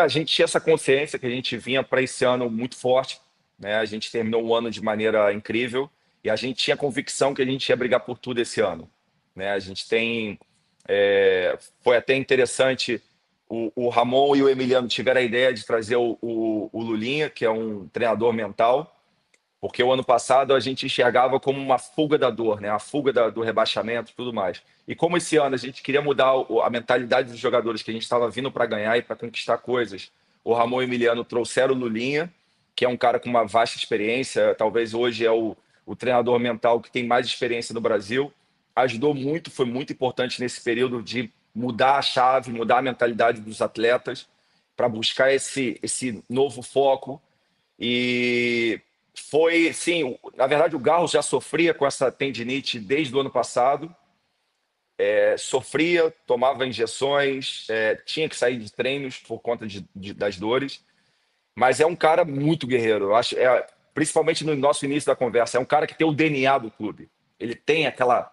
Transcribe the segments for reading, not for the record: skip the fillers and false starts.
A gente tinha essa consciência que a gente vinha para esse ano muito forte, né? A gente terminou o ano de maneira incrível e a gente tinha convicção que a gente ia brigar por tudo esse ano, né? A gente tem, foi até interessante, o Ramon e o Emiliano tiveram a ideia de trazer o Lulinha, que é um treinador mental, porque o ano passado a gente enxergava como uma fuga da dor, né? A fuga do rebaixamento e tudo mais. E como esse ano a gente queria mudar a mentalidade dos jogadores, que a gente estava vindo para ganhar e para conquistar coisas, o Ramon e o Emiliano trouxeram o Lulinha, que é um cara com uma vasta experiência, talvez hoje é o treinador mental que tem mais experiência no Brasil. Ajudou muito, foi muito importante nesse período de mudar a chave, mudar a mentalidade dos atletas, para buscar esse novo foco. E foi, sim, na verdade o Garros já sofria com essa tendinite desde o ano passado, sofria, tomava injeções, tinha que sair de treinos por conta das dores, mas é um cara muito guerreiro, eu acho, principalmente no nosso início da conversa, é um cara que tem o DNA do clube, ele tem aquela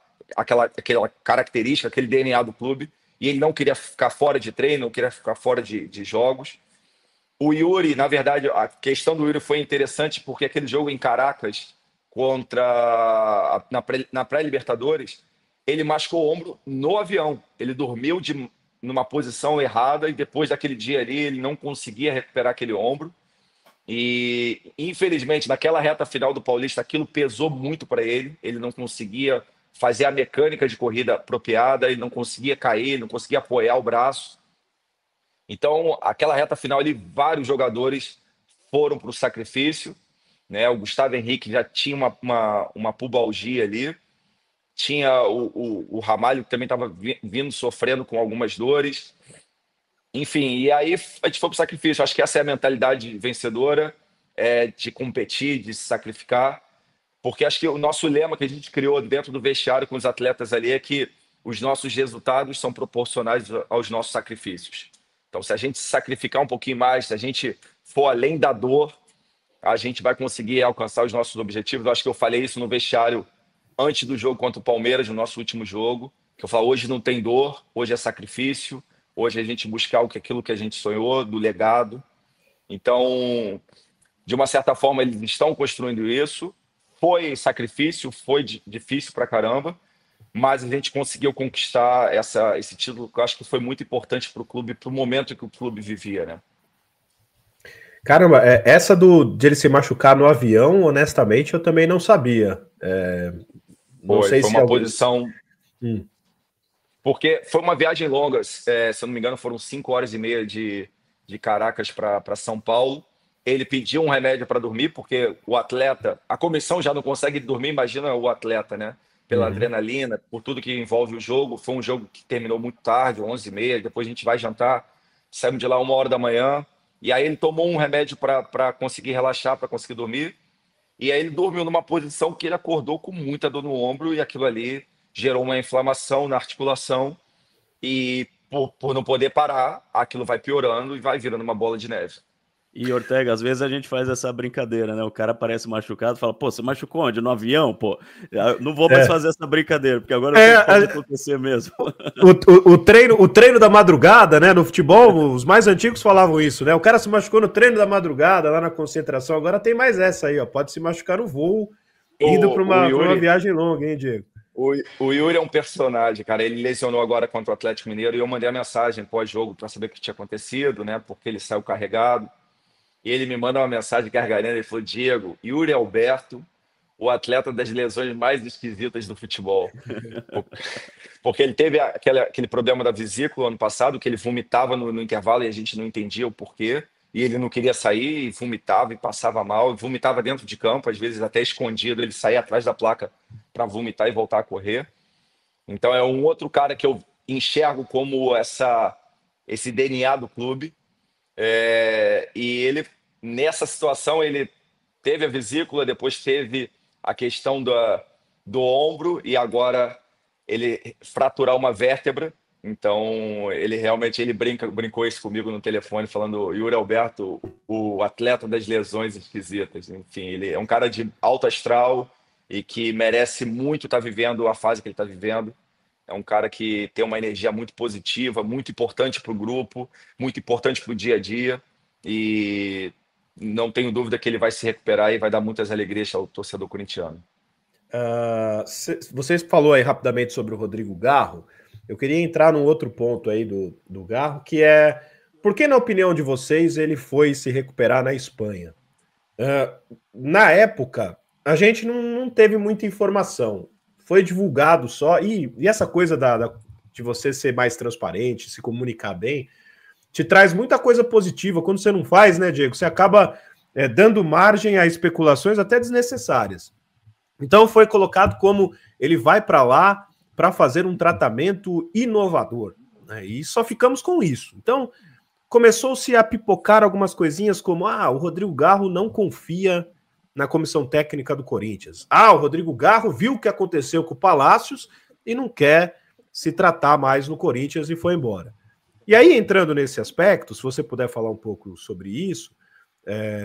característica, aquele DNA do clube, e ele não queria ficar fora de treino, não queria ficar fora de jogos. O Yuri, na verdade, a questão do Yuri foi interessante porque aquele jogo em Caracas na pré-Libertadores, ele machucou o ombro no avião. Ele dormiu numa posição errada e depois daquele dia ali ele não conseguia recuperar aquele ombro. E infelizmente, naquela reta final do Paulista, aquilo pesou muito para ele. Ele não conseguia fazer a mecânica de corrida apropriada, ele não conseguia cair, não conseguia apoiar o braço. Então, aquela reta final ali, vários jogadores foram para o sacrifício, né? O Gustavo Henrique já tinha uma pubalgia ali, tinha o Ramalho que também estava vindo sofrendo com algumas dores. Enfim, e aí a gente foi para o sacrifício. Acho que essa é a mentalidade vencedora, de competir, de se sacrificar, porque acho que o nosso lema que a gente criou dentro do vestiário com os atletas ali é que os nossos resultados são proporcionais aos nossos sacrifícios. Então, se a gente se sacrificar um pouquinho mais, se a gente for além da dor, a gente vai conseguir alcançar os nossos objetivos. Eu acho que eu falei isso no vestiário antes do jogo contra o Palmeiras, no nosso último jogo, que eu falo, hoje não tem dor, hoje é sacrifício, hoje é a gente buscar aquilo que a gente sonhou, do legado. Então, de uma certa forma, eles estão construindo isso. Foi sacrifício, foi difícil pra caramba, mas a gente conseguiu conquistar esse título que eu acho que foi muito importante para o clube, para o momento que o clube vivia, né? Caramba, essa de ele se machucar no avião, honestamente, eu também não sabia. Não sei Foi se uma alguém. posição. Hum. Porque foi uma viagem longa, se eu não me engano, foram 5 horas e meia de Caracas para São Paulo. Ele pediu um remédio para dormir, porque o atleta, a comissão já não consegue dormir, imagina o atleta, né? Pela Uhum. adrenalina, por tudo que envolve o jogo. Foi um jogo que terminou muito tarde, 11h30. Depois a gente vai jantar, saímos de lá 1 hora da manhã. E aí ele tomou um remédio para conseguir relaxar, para conseguir dormir. E aí ele dormiu numa posição que ele acordou com muita dor no ombro e aquilo ali gerou uma inflamação na articulação e por não poder parar, aquilo vai piorando e vai virando uma bola de neve. E, Ortega, às vezes a gente faz essa brincadeira, né? O cara parece machucado, fala, pô, você machucou onde? No avião? Pô, eu não vou mais fazer essa brincadeira, porque agora eu sei que pode acontecer mesmo. O treino da madrugada, né? No futebol, os mais antigos falavam isso, né? O cara se machucou no treino da madrugada, lá na concentração. Agora tem mais essa aí, ó. Pode se machucar no voo, indo para uma viagem longa, hein, Diego? O Yuri é um personagem, cara. Ele lesionou agora contra o Atlético Mineiro e eu mandei a mensagem pós-jogo para saber o que tinha acontecido, né? Porque ele saiu carregado. E ele me manda uma mensagem gargalhando. Ele falou: Diego, Yuri Alberto, o atleta das lesões mais esquisitas do futebol. Porque ele teve aquele problema da vesícula ano passado, que ele vomitava no intervalo e a gente não entendia o porquê. E ele não queria sair, e vomitava e passava mal, e vomitava dentro de campo, às vezes até escondido. Ele saía atrás da placa para vomitar e voltar a correr. Então é um outro cara que eu enxergo como esse DNA do clube. E ele, nessa situação, ele teve a vesícula, depois teve a questão do ombro e agora ele fraturar uma vértebra. Então ele brincou isso comigo no telefone, falando Yuri Alberto, o atleta das lesões esquisitas. Enfim, ele é um cara de alto astral e que merece muito estar vivendo a fase que ele está vivendo. É um cara que tem uma energia muito positiva, muito importante para o grupo, muito importante para o dia a dia. E não tenho dúvida que ele vai se recuperar e vai dar muitas alegrias ao torcedor corintiano. Você falou aí rapidamente sobre o Rodrigo Garro. Eu queria entrar num outro ponto aí do Garro, que é por que, na opinião de vocês, ele foi se recuperar na Espanha? Na época, a gente não teve muita informação. Foi divulgado só. E essa coisa de você ser mais transparente, se comunicar bem, te traz muita coisa positiva. Quando você não faz, né, Diego? Você acaba dando margem a especulações até desnecessárias. Então foi colocado como ele vai para lá para fazer um tratamento inovador, né? E só ficamos com isso. Então começou-se a pipocar algumas coisinhas como o Rodrigo Garro não confia na comissão técnica do Corinthians. O Rodrigo Garro viu o que aconteceu com o Palácios e não quer se tratar mais no Corinthians e foi embora. E aí, entrando nesse aspecto, se você puder falar um pouco sobre isso,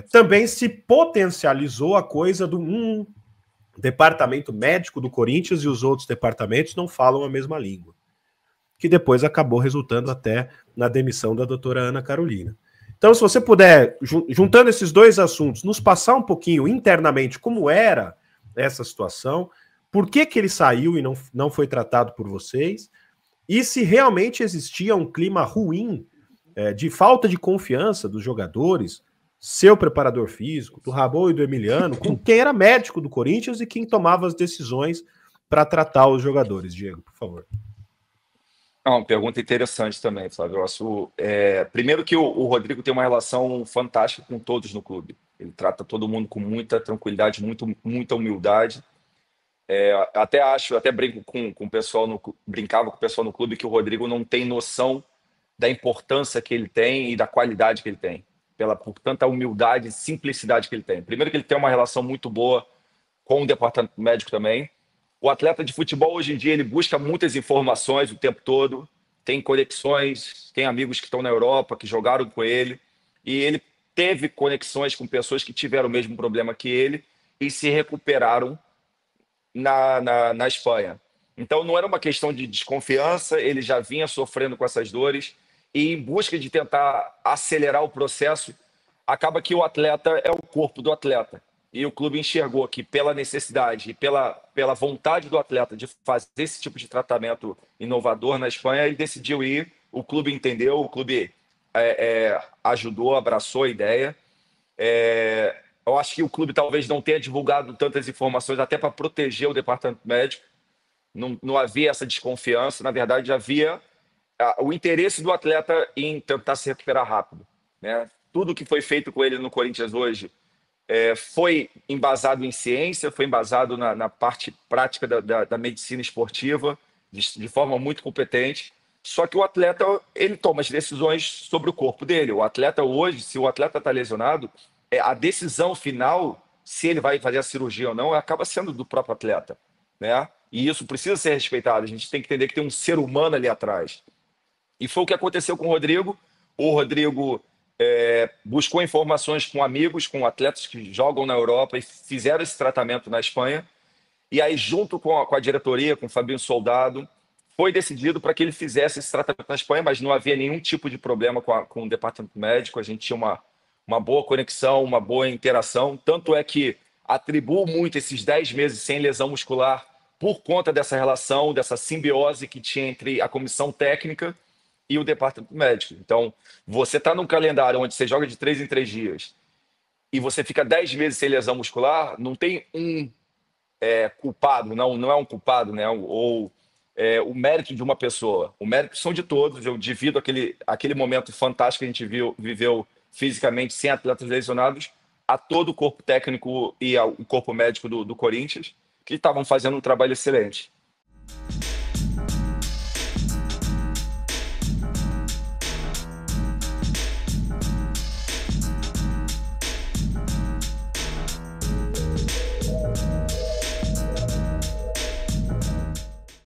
também se potencializou a coisa do departamento médico do Corinthians e os outros departamentos não falam a mesma língua, que depois acabou resultando até na demissão da doutora Ana Carolina. Então, se você puder, juntando esses dois assuntos, nos passar um pouquinho internamente como era essa situação, por que ele saiu e não foi tratado por vocês, e se realmente existia um clima ruim, de falta de confiança dos jogadores, seu preparador físico, do Rabô e do Emiliano, com quem era médico do Corinthians e quem tomava as decisões para tratar os jogadores. Diego, por favor. Uma pergunta interessante também, Flávio. Eu acho, primeiro que o Rodrigo tem uma relação fantástica com todos no clube. Ele trata todo mundo com muita tranquilidade, muita humildade. Até brinco com o pessoal brincava com o pessoal no clube que o Rodrigo não tem noção da importância que ele tem e da qualidade que ele tem, por tanta humildade e simplicidade que ele tem. Primeiro que ele tem uma relação muito boa com o departamento médico também. O atleta de futebol, hoje em dia, ele busca muitas informações o tempo todo, tem conexões, tem amigos que estão na Europa, que jogaram com ele, e ele teve conexões com pessoas que tiveram o mesmo problema que ele e se recuperaram na Espanha. Então, não era uma questão de desconfiança, ele já vinha sofrendo com essas dores, e em busca de tentar acelerar o processo, acaba que o atleta é o corpo do atleta. E o clube enxergou que pela necessidade e pela vontade do atleta de fazer esse tipo de tratamento inovador na Espanha, ele decidiu ir, o clube entendeu, o clube ajudou, abraçou a ideia. Eu acho que o clube talvez não tenha divulgado tantas informações até para proteger o departamento médico. Não havia essa desconfiança, na verdade havia o interesse do atleta em tentar se recuperar rápido, né? Tudo que foi feito com ele no Corinthians hoje foi embasado em ciência, foi embasado na parte prática da medicina esportiva, de forma muito competente. Só que o atleta, ele toma as decisões sobre o corpo dele. O atleta hoje, se o atleta está lesionado, a decisão final, se ele vai fazer a cirurgia ou não, acaba sendo do próprio atleta, né? E isso precisa ser respeitado. A gente tem que entender que tem um ser humano ali atrás. E foi o que aconteceu com o Rodrigo. O Rodrigo buscou informações com amigos, com atletas que jogam na Europa e fizeram esse tratamento na Espanha. E aí, junto com a diretoria, com o Fabinho Soldado, foi decidido para que ele fizesse esse tratamento na Espanha, mas não havia nenhum tipo de problema com o departamento médico. A gente tinha uma boa conexão, uma boa interação. Tanto é que atribuo muito esses 10 meses sem lesão muscular por conta dessa relação, dessa simbiose que tinha entre a comissão técnica e o departamento médico. Então, você está num calendário onde você joga de 3 em 3 dias e você fica 10 meses sem lesão muscular, não tem culpado, não é um culpado, né? Ou o mérito de uma pessoa. O mérito são de todos. Eu divido aquele momento fantástico que a gente viveu fisicamente sem atletas lesionados a todo o corpo técnico e ao corpo médico do Corinthians, que estavam fazendo um trabalho excelente.